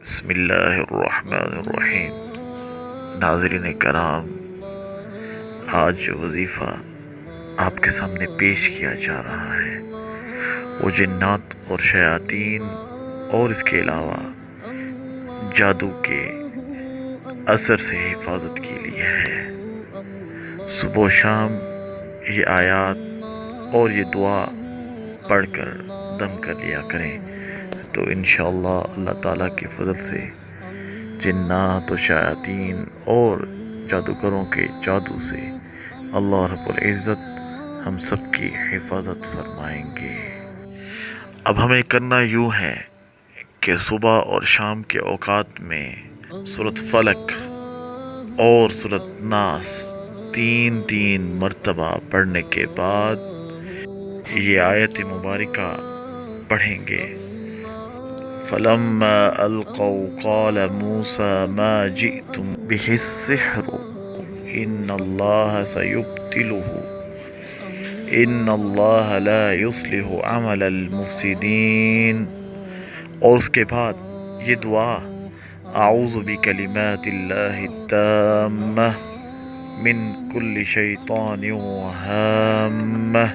بسم اللہ الرحمن الرحیم۔ ناظرین کرام، آج جو وظیفہ آپ کے سامنے پیش کیا جا رہا ہے وہ جنات اور شیاطین اور اس کے علاوہ جادو کے اثر سے حفاظت کے لیے ہے۔ صبح و شام یہ آیات اور یہ دعا پڑھ کر دم کر لیا کریں تو انشاءاللہ اللہ تعالیٰ کے فضل سے جنات و شیاطین اور جادوگروں کے جادو سے اللہ رب العزت ہم سب کی حفاظت فرمائیں گے۔ اب ہمیں کرنا یوں ہے کہ صبح اور شام کے اوقات میں سورۃ فلق اور سورۃ ناس تین مرتبہ پڑھنے کے بعد یہ آیت مبارکہ پڑھیں گے۔ فَلَمَّا أَلْقَوْا قَالَ مُوسَى مَا جِئْتُمْ بِهِ السِّحْرُ إِنَّ اللَّهَ سَيُبْطِلُهُ إِنَّ اللَّهَ لَا يُصْلِحُ عَمَلَ الْمُفْسِدِينَ، اور اس کے بعد یہ دعا اعوذ بکلمات اللہ التامہ من کل شیطان وہامہ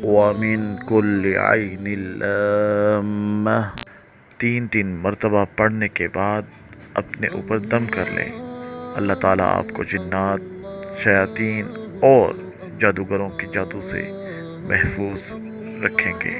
ومن کل عین لامہ، تین مرتبہ پڑھنے کے بعد اپنے اوپر دم کر لیں۔ اللہ تعالیٰ آپ کو جنات، شیاطین اور جادوگروں کے جادو سے محفوظ رکھیں گے۔